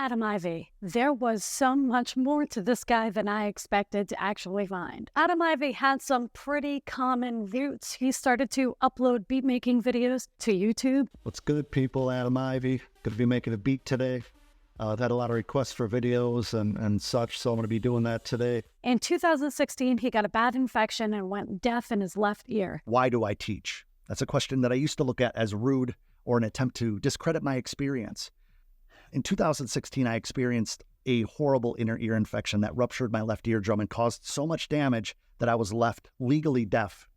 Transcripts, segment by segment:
Adam Ivy. There was so much more to this guy than I expected to actually find. Adam Ivy had some pretty common roots. He started to upload beat-making videos to YouTube. What's good, people? Adam Ivy. Going to be making a beat today. I've had a lot of requests for videos and such, so I'm going to be doing that today. In 2016, he got a bad infection and went deaf in his left ear. Why do I teach? That's a question that I used to look at as rude or an attempt to discredit my experience. In 2016, I experienced a horrible inner ear infection that ruptured my left eardrum and caused so much damage that I was left legally deaf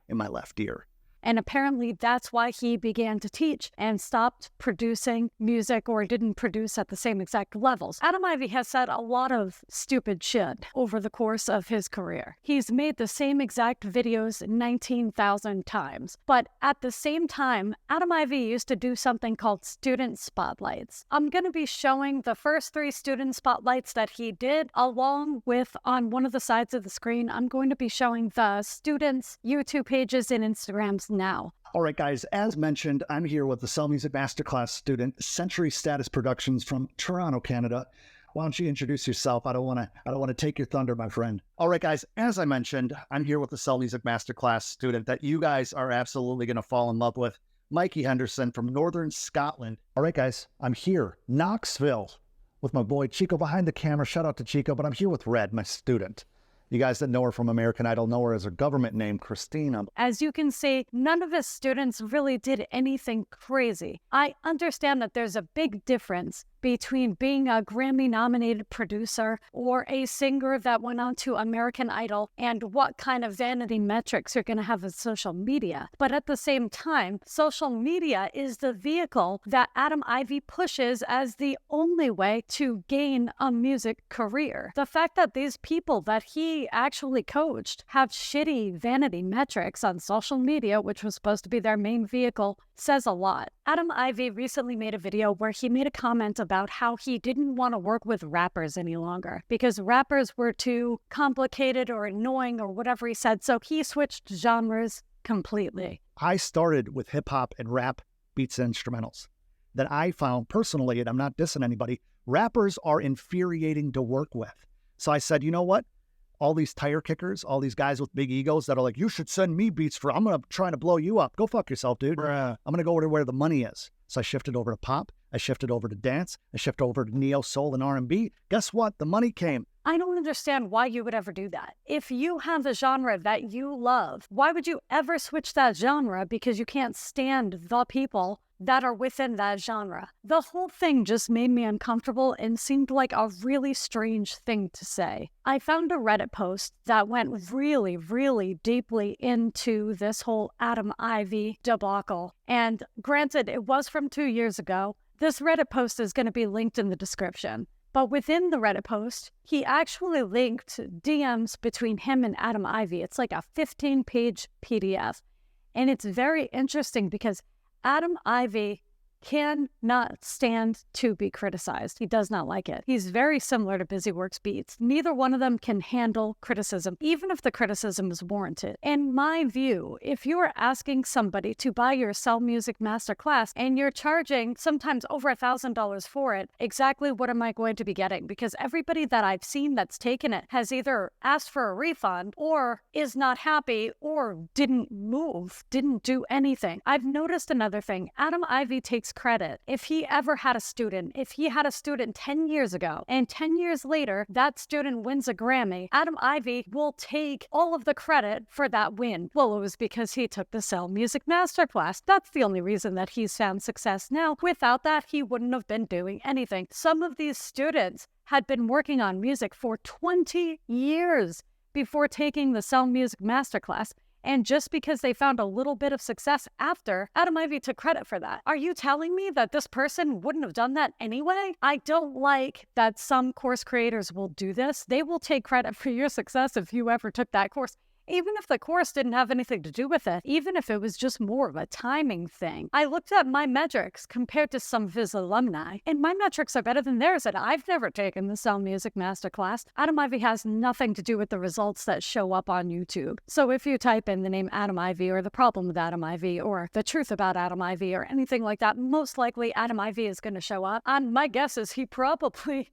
in my left ear. And apparently that's why he began to teach and stopped producing music, or didn't produce at the same exact levels. Adam Ivy has said a lot of stupid shit over the course of his career. He's made the same exact videos 19,000 times. But at the same time, Adam Ivy used to do something called student spotlights. I'm going to be showing the first 3 student spotlights that he did, along with, on one of the sides of the screen, I'm going to be showing the students' YouTube pages and Instagrams now. All right, guys, as mentioned, I'm here with the Sell Music Masterclass student, Century Status Productions from Toronto, Canada. Why don't you introduce yourself? I don't want to take your thunder, my friend. All right, guys, as I mentioned, I'm here with the Sell Music Masterclass student that you guys are absolutely going to fall in love with, Mikey Henderson from Northern Scotland. All right, guys, I'm here, Knoxville, with my boy Chico behind the camera. Shout out to Chico, but I'm here with Red, my student. You guys that know her from American Idol know her as her government name, Christina. As you can see, none of his students really did anything crazy. I understand that there's a big difference between being a Grammy-nominated producer or a singer that went on to American Idol and what kind of vanity metrics you're going to have with social media. But at the same time, social media is the vehicle that Adam Ivy pushes as the only way to gain a music career. The fact that these people that he actually coached have shitty vanity metrics on social media, which was supposed to be their main vehicle, says a lot. Adam Ivy recently made a video where he made a comment about how he didn't want to work with rappers any longer because rappers were too complicated or annoying or whatever he said, so he switched genres completely. I started with hip-hop and rap beats and instrumentals that I found personally, and I'm not dissing anybody, rappers are infuriating to work with. So I said, you know what? All these tire kickers, all these guys with big egos that are like, you should send me beats for, I'm going to try to blow you up. Go fuck yourself, dude. I'm going to go to where the money is. So I shifted over to pop. I shifted over to dance. I shifted over to neo soul and R&B. Guess what? The money came. I don't understand why you would ever do that. If you have a genre that you love, why would you ever switch that genre because you can't stand the people that are within that genre? The whole thing just made me uncomfortable and seemed like a really strange thing to say. I found a Reddit post that went really, really deeply into this whole Adam Ivy debacle. And granted, it was from 2 years ago. This Reddit post is going to be linked in the description. But within the Reddit post, he actually linked DMs between him and Adam Ivy. It's like a 15-page PDF. And it's very interesting because Adam Ivy cannot stand to be criticized. He does not like it. He's very similar to BusyWorks Beats. Neither one of them can handle criticism, even if the criticism is warranted. In my view, if you are asking somebody to buy your Sell Music Masterclass and you're charging sometimes over $1,000 for it, exactly what am I going to be getting? Because everybody that I've seen that's taken it has either asked for a refund or is not happy or didn't move, didn't do anything. I've noticed another thing. Adam Ivy takes credit. If he ever had a student, if he had a student 10 years ago and 10 years later that student wins a Grammy, Adam Ivy will take all of the credit for that win. Well, it was because he took the Sell Music Masterclass. That's the only reason that he's found success now. Without that, he wouldn't have been doing anything. Some of these students had been working on music for 20 years before taking the Sell Music Masterclass. And just because they found a little bit of success after, Adam Ivy took credit for that. Are you telling me that this person wouldn't have done that anyway? I don't like that some course creators will do this. They will take credit for your success if you ever took that course. Even if the course didn't have anything to do with it, even if it was just more of a timing thing, I looked at my metrics compared to some of his alumni, and my metrics are better than theirs, and I've never taken the Sound Music Masterclass. Adam Ivy has nothing to do with the results that show up on YouTube. So if you type in the name Adam Ivy or the problem with Adam Ivy or the truth about Adam Ivy or anything like that, most likely Adam Ivy is going to show up. And my guess is he probably...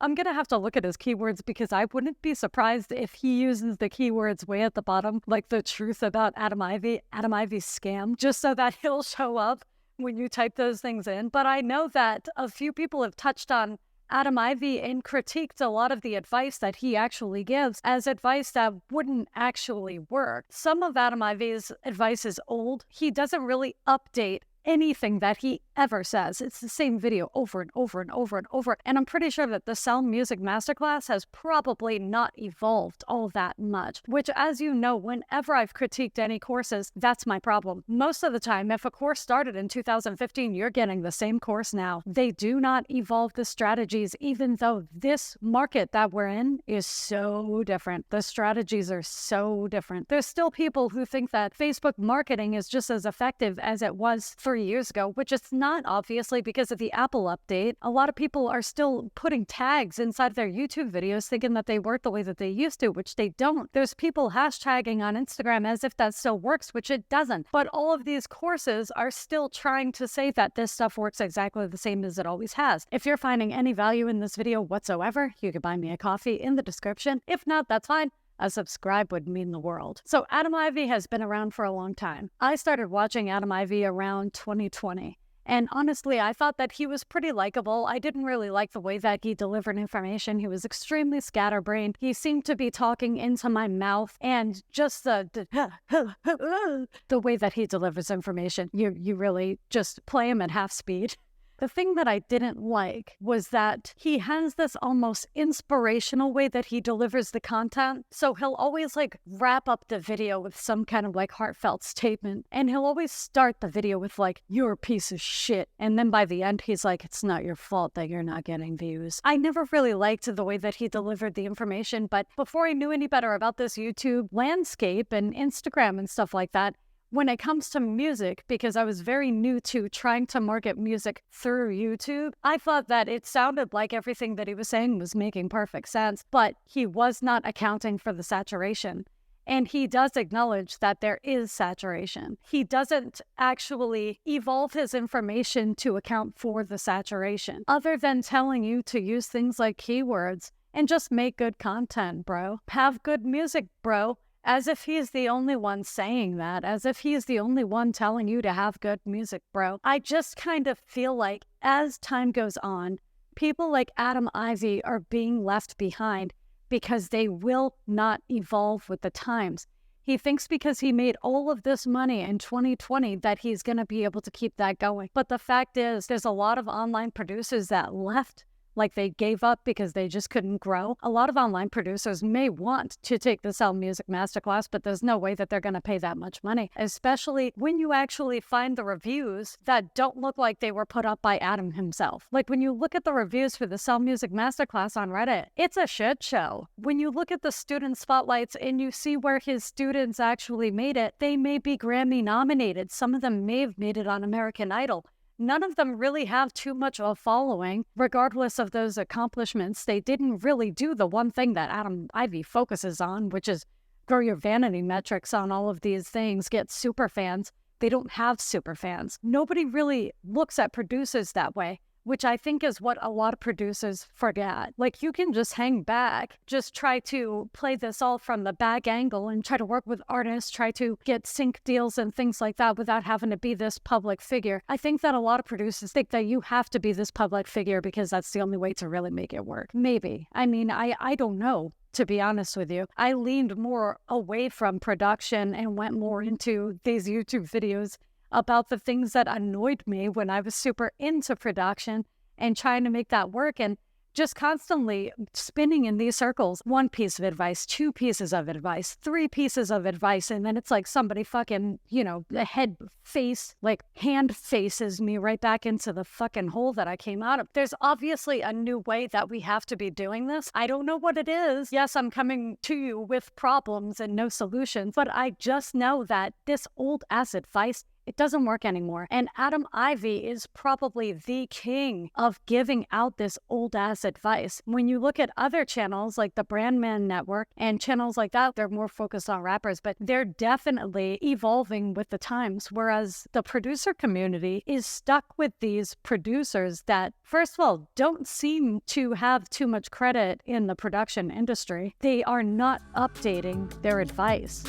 I'm going to have to look at his keywords because I wouldn't be surprised if he uses the keywords way at the bottom, like the truth about Adam Ivy's scam, just so that he'll show up when you type those things in. But I know that a few people have touched on Adam Ivy and critiqued a lot of the advice that he actually gives as advice that wouldn't actually work. Some of Adam Ivy's advice is old. He doesn't really update anything that he ever says. It's the same video over and over and over and over. And I'm pretty sure that the Sound Music Masterclass has probably not evolved all that much, which, as you know, whenever I've critiqued any courses, that's my problem. Most of the time, if a course started in 2015, you're getting the same course now. They do not evolve the strategies, even though this market that we're in is so different. The strategies are so different. There's still people who think that Facebook marketing is just as effective as it was 3 years ago, which it's not, obviously, because of the Apple update. A lot of people are still putting tags inside their YouTube videos thinking that they work the way that they used to, which they don't. There's people hashtagging on Instagram as if that still works, which it doesn't. But all of these courses are still trying to say that this stuff works exactly the same as it always has. If you're finding any value in this video whatsoever, you can buy me a coffee in the description. If not, that's fine. A subscribe would mean the world. So Adam Ivy has been around for a long time. I started watching Adam Ivy around 2020. And honestly, I thought that he was pretty likable. I didn't really like the way that he delivered information. He was extremely scatterbrained. He seemed to be talking into my mouth, and just the way that he delivers information, you really just play him at half speed. The thing that I didn't like was that he has this almost inspirational way that he delivers the content. So he'll always wrap up the video with some kind of heartfelt statement. And he'll always start the video with you're a piece of shit. And then by the end, he's like, it's not your fault that you're not getting views. I never really liked the way that he delivered the information. But before I knew any better about this YouTube landscape and Instagram and stuff like that, when it comes to music, because I was very new to trying to market music through YouTube, I thought that it sounded like everything that he was saying was making perfect sense, but he was not accounting for the saturation. And he does acknowledge that there is saturation. He doesn't actually evolve his information to account for the saturation, other than telling you to use things like keywords and just make good content, bro. Have good music, bro. As if he's the only one saying that, as if he's the only one telling you to have good music, bro. I just kind of feel like as time goes on, people like Adam Ivy are being left behind because they will not evolve with the times. He thinks because he made all of this money in 2020 that he's going to be able to keep that going. But the fact is, there's a lot of online producers that left. They gave up because they just couldn't grow. A lot of online producers may want to take the Sound Music Masterclass, but there's no way that they're going to pay that much money, especially when you actually find the reviews that don't look like they were put up by Adam himself. When you look at the reviews for the Sound Music Masterclass on Reddit, it's a shit show. When you look at the student spotlights and you see where his students actually made it, they may be Grammy nominated. Some of them may have made it on American Idol. None of them really have too much of a following. Regardless of those accomplishments, they didn't really do the one thing that Adam Ivy focuses on, which is grow your vanity metrics on all of these things, get super fans. They don't have super fans. Nobody really looks at producers that way, which I think is what a lot of producers forget. You can just hang back, just try to play this all from the back angle and try to work with artists, try to get sync deals and things like that without having to be this public figure. I think that a lot of producers think that you have to be this public figure because that's the only way to really make it work. Maybe. I mean, I don't know. To be honest with you, I leaned more away from production and went more into these YouTube videos about the things that annoyed me when I was super into production and trying to make that work. And just constantly spinning in these circles. One piece of advice, two pieces of advice, three pieces of advice. And then it's like somebody fucking, the hand faces me right back into the fucking hole that I came out of. There's obviously a new way that we have to be doing this. I don't know what it is. Yes, I'm coming to you with problems and no solutions, but I just know that this old ass advice, it doesn't work anymore. And Adam Ivy is probably the king of giving out this old ass advice. When you look at other channels like the Brandman Network and channels like that, they're more focused on rappers, but they're definitely evolving with the times. Whereas the producer community is stuck with these producers that, first of all, don't seem to have too much credit in the production industry. They are not updating their advice.